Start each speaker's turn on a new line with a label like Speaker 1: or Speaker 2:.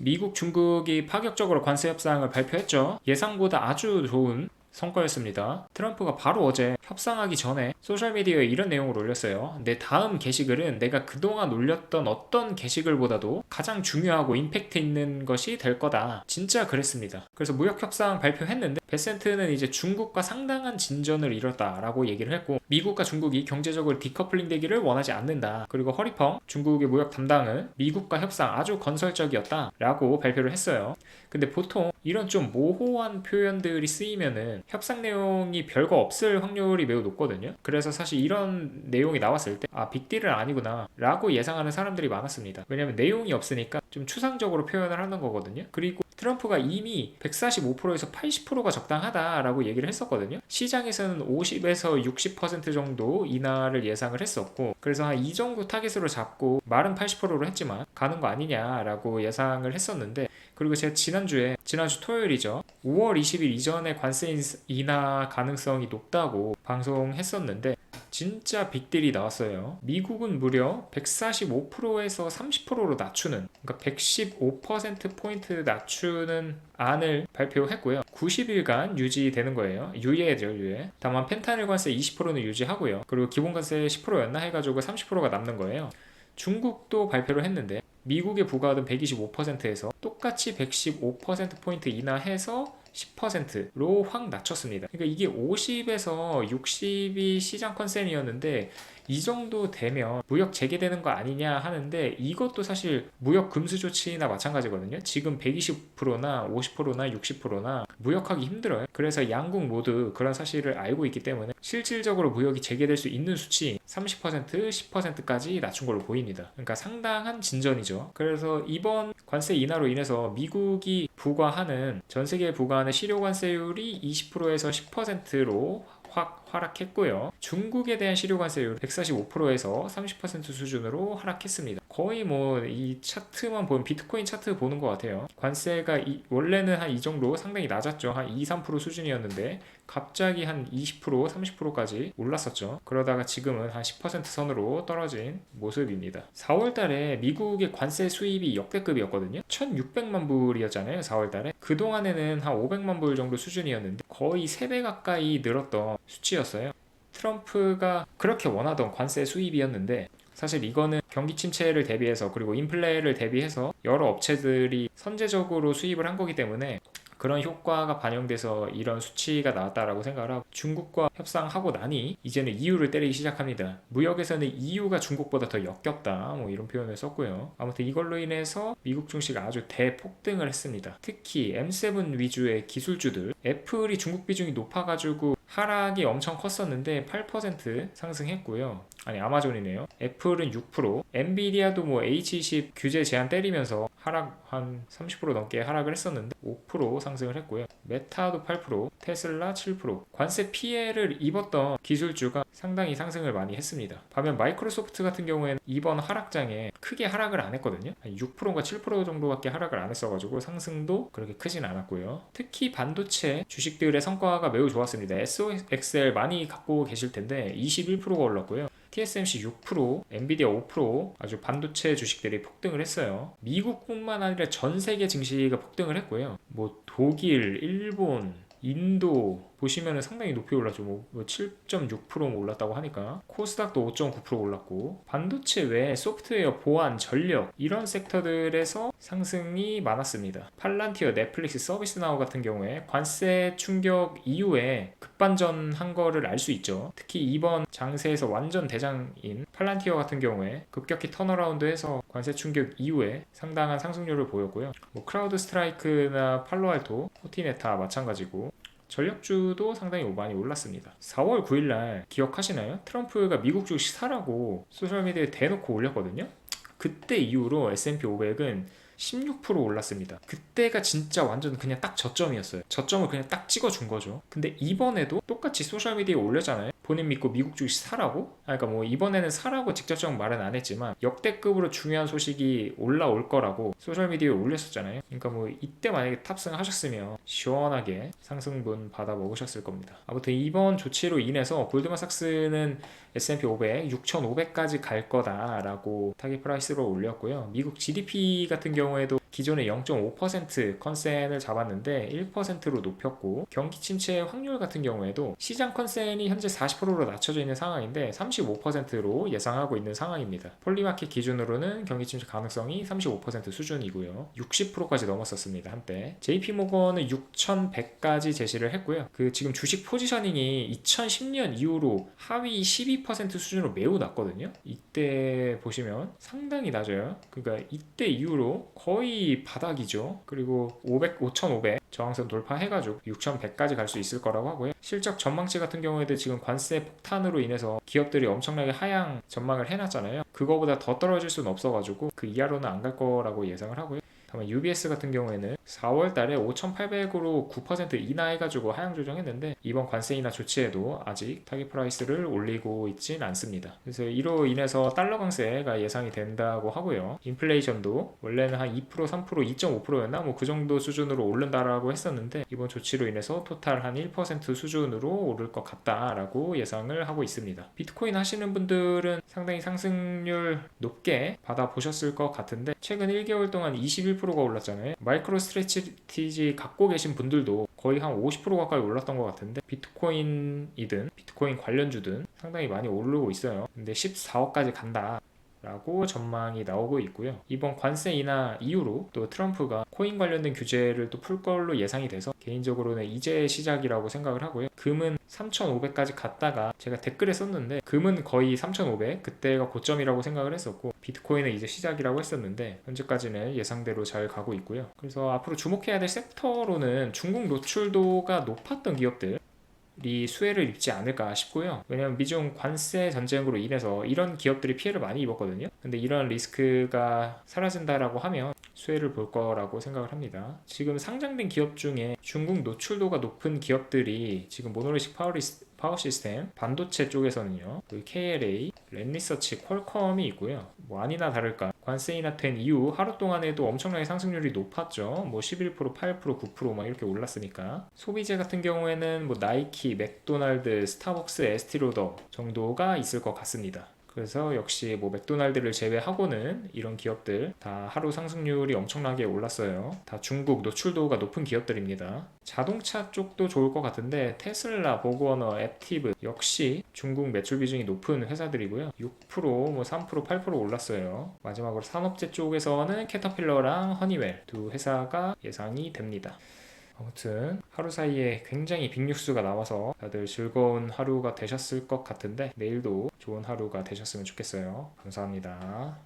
Speaker 1: 미국, 중국이 파격적으로 관세 협상을 발표했죠. 예상보다 아주 좋은 성과였습니다. 트럼프가 바로 어제 협상하기 전에 소셜미디어에 이런 내용을 올렸어요. 내 다음 게시글은 내가 그동안 올렸던 어떤 게시글보다도 가장 중요하고 임팩트 있는 것이 될 거다. 진짜 그랬습니다. 그래서 무역협상 발표했는데 베센트는 이제 중국과 상당한 진전을 이뤘다라고 얘기를 했고, 미국과 중국이 경제적으로 디커플링 되기를 원하지 않는다. 그리고 허리펑 중국의 무역 담당은 미국과 협상 아주 건설적이었다라고 발표를 했어요. 근데 보통 이런 좀 모호한 표현들이 쓰이면은 협상 내용이 별거 없을 확률이 매우 높거든요. 그래서 사실 이런 내용이 나왔을 때 빅딜은 아니구나 라고 예상하는 사람들이 많았습니다. 왜냐면 내용이 없으니까 좀 추상적으로 표현을 하는 거거든요. 그리고 트럼프가 이미 145%에서 80%가 적당하다라고 얘기를 했었거든요. 시장에서는 50에서 60% 정도 인하를 예상을 했었고, 그래서 한 이 정도 타겟으로 잡고 말은 80%로 했지만 가는 거 아니냐라고 예상을 했었는데, 그리고 제가 지난주 토요일이죠, 5월 20일 이전에 관세 인하 가능성이 높다고 방송했었는데 진짜 빅딜이 나왔어요. 미국은 무려 145%에서 30%로 낮추는, 그러니까 115%포인트 낮추는 안을 발표했고요. 90일간 유지되는 거예요. 유예죠, 유예. 다만 펜타닐 관세 20%는 유지하고요. 그리고 기본 관세 10%였나 해가지고 30%가 남는 거예요. 중국도 발표를 했는데 미국에 부과하던 125%에서 똑같이 115%포인트 인하해서 10%로 확 낮췄습니다. 그러니까 이게 50에서 60이 시장 컨센이었는데 이 정도 되면 무역 재개되는 거 아니냐 하는데, 이것도 사실 무역 금수 조치나 마찬가지거든요. 지금 120%나 50%나 60%나 무역하기 힘들어요. 그래서 양국 모두 그런 사실을 알고 있기 때문에 실질적으로 무역이 재개될 수 있는 수치 30%, 10%까지 낮춘 걸로 보입니다. 그러니까 상당한 진전이죠. 그래서 이번 관세 인하로 인해서 미국이 부과하는, 전 세계에 부과하는 실효 관세율이 20%에서 10%로 확 하락했고요. 중국에 대한 실효 관세율 145%에서 30% 수준으로 하락했습니다. 거의 뭐 이 차트만 보면 비트코인 차트 보는 것 같아요. 관세가 원래는 한 이 정도 상당히 낮았죠. 한 2, 3% 수준이었는데 갑자기 한 20%, 30%까지 올랐었죠. 그러다가 지금은 한 10% 선으로 떨어진 모습입니다. 4월 달에 미국의 관세 수입이 역대급이었거든요. 1600만 불이었잖아요, 4월 달에. 그동안에는 한 500만 불 정도 수준이었는데 거의 3배 가까이 늘었던 수치였어요. 트럼프가 그렇게 원하던 관세 수입이었는데 사실 이거는 경기 침체를 대비해서, 그리고 인플레를 대비해서 여러 업체들이 선제적으로 수입을 한 거기 때문에 그런 효과가 반영돼서 이런 수치가 나왔다라고 생각을 하고, 중국과 협상하고 나니 이제는 EU를 때리기 시작합니다. 무역에서는 EU가 중국보다 더 역겹다, 뭐 이런 표현을 썼고요. 아무튼 이걸로 인해서 미국 증시가 아주 대폭등을 했습니다. 특히 M7 위주의 기술주들, 애플이 중국 비중이 높아가지고 하락이 엄청 컸었는데 8% 상승했고요. 아니, 아마존이네요. 애플은 6%, 엔비디아도 뭐 H20 규제 제한 때리면서 하락 한 30% 넘게 하락을 했었는데 5% 상승을 했고요. 메타도 8%, 테슬라 7%. 관세 피해를 입었던 기술주가 상당히 상승을 많이 했습니다. 반면 마이크로소프트 같은 경우에는 이번 하락장에 크게 하락을 안 했거든요. 6%가 7% 정도밖에 하락을 안 했어가지고 상승도 그렇게 크진 않았고요. 특히 반도체 주식들의 성과가 매우 좋았습니다. SOXL 많이 갖고 계실 텐데 21%가 올랐고요. TSMC 6%, 엔비디아 5%, 아주 반도체 주식들이 폭등을 했어요. 미국뿐만 아니라 전 세계 증시가 폭등을 했고요. 뭐 독일, 일본, 인도 보시면은 상당히 높이 올랐죠. 뭐 7.6% 올랐다고 하니까. 코스닥도 5.9% 올랐고, 반도체 외에 소프트웨어, 보안, 전력 이런 섹터들에서 상승이 많았습니다. 팔란티어, 넷플릭스, 서비스나우 같은 경우에 관세 충격 이후에 급반전한 거를 알 수 있죠. 특히 이번 장세에서 완전 대장인 팔란티어 같은 경우에 급격히 턴어라운드해서 관세 충격 이후에 상당한 상승률을 보였고요. 뭐 크라우드 스트라이크나 팔로알토, 포티네타 마찬가지고 전력주도 상당히 많이 올랐습니다. 4월 9일날 기억하시나요? 트럼프가 미국 주식 사라고 소셜미디어에 대놓고 올렸거든요. 그때 이후로 S&P 500은 16% 올랐습니다. 그때가 진짜 완전 그냥 딱 저점이었어요. 저점을 그냥 딱 찍어준 거죠. 근데 이번에도 똑같이 소셜미디어에 올렸잖아요. 본인 믿고 미국 주식 사라고? 그러니까 뭐 이번에는 사라고 직접적 말은 안 했지만 역대급으로 중요한 소식이 올라올 거라고 소셜미디어에 올렸었잖아요. 그러니까 뭐 이때 만약에 탑승하셨으면 시원하게 상승분 받아 먹으셨을 겁니다. 아무튼 이번 조치로 인해서 골드만삭스는 S&P 500 6,500까지 갈 거다라고 타깃 프라이스로 올렸고요. 미국 GDP 같은 경우에도 기존에 0.5% 컨센을 잡았는데 1%로 높였고, 경기 침체 확률 같은 경우에도 시장 컨센이 현재 40%로 낮춰져 있는 상황인데 35%로 예상하고 있는 상황입니다. 폴리마켓 기준으로는 경기 침체 가능성이 35% 수준이고요. 60%까지 넘었었습니다, 한때. JP모건은 6,100까지 제시를 했고요. 지금 주식 포지셔닝이 2010년 이후로 하위 12% 수준으로 매우 낮거든요. 이때 보시면 상당히 낮아요. 그러니까 이때 이후로 거의 바닥이죠. 그리고 5,500 저항선 돌파해가지고 6,100까지 갈 수 있을 거라고 하고요. 실적 전망치 같은 경우에도 지금 관세 폭탄으로 인해서 기업들이 엄청나게 하향 전망을 해놨잖아요. 그거보다 더 떨어질 수는 없어가지고 그 이하로는 안 갈 거라고 예상을 하고요. 다만 UBS 같은 경우에는 4월 달에 5,800으로 9% 인하해가지고 하향 조정했는데, 이번 관세 인하 조치에도 아직 타깃 프라이스를 올리고 있진 않습니다. 그래서 이로 인해서 달러 강세가 예상이 된다고 하고요. 인플레이션도 원래는 한 2%, 3%, 2.5%였나 뭐 그 정도 수준으로 오른다라고 했었는데, 이번 조치로 인해서 토탈 한 1% 수준으로 오를 것 같다라고 예상을 하고 있습니다. 비트코인 하시는 분들은 상당히 상승률 높게 받아보셨을 것 같은데, 최근 1개월 동안 21%가 올랐잖아요. 마이크로 스트레티지 갖고 계신 분들도 거의 한 50% 가까이 올랐던 것 같은데, 비트코인이든 비트코인 관련주든 상당히 많이 오르고 있어요. 근데 14억까지 간다 라고 전망이 나오고 있고요. 이번 관세 인하 이후로 또 트럼프가 코인 관련된 규제를 또 풀 걸로 예상이 돼서 개인적으로는 이제 시작이라고 생각을 하고요. 금은 3,500까지 갔다가 제가 댓글에 썼는데, 금은 거의 3,500 그때가 고점이라고 생각을 했었고, 비트코인은 이제 시작이라고 했었는데 현재까지는 예상대로 잘 가고 있고요. 그래서 앞으로 주목해야 될 섹터로는 중국 노출도가 높았던 기업들 이 수혜를 입지 않을까 싶고요. 왜냐하면 미중 관세 전쟁으로 인해서 이런 기업들이 피해를 많이 입었거든요. 근데 이런 리스크가 사라진다라고 하면 수혜를 볼 거라고 생각을 합니다. 지금 상장된 기업 중에 중국 노출도가 높은 기업들이 지금 모노리식 파워 시스템, 반도체 쪽에서는요, KLA, 랜리서치, 퀄컴이 있고요. 뭐 아니나 다를까 관세 인하된 이후 하루 동안에도 엄청나게 상승률이 높았죠. 뭐 11%, 8%, 9%막 이렇게 올랐으니까. 소비재 같은 경우에는 뭐 나이키, 맥도날드, 스타벅스, 에스티로더 정도가 있을 것 같습니다. 그래서 역시 뭐 맥도날드를 제외하고는 이런 기업들 다 하루 상승률이 엄청나게 올랐어요. 다 중국 노출도가 높은 기업들입니다. 자동차 쪽도 좋을 것 같은데 테슬라, 보그워너, 앱티브 역시 중국 매출 비중이 높은 회사들이고요. 6%, 뭐 3%, 8% 올랐어요. 마지막으로 산업재 쪽에서는 캐터필러랑 허니웰 두 회사가 예상이 됩니다. 아무튼 하루 사이에 굉장히 빅뉴스가 나와서 다들 즐거운 하루가 되셨을 것 같은데, 내일도 좋은 하루가 되셨으면 좋겠어요. 감사합니다.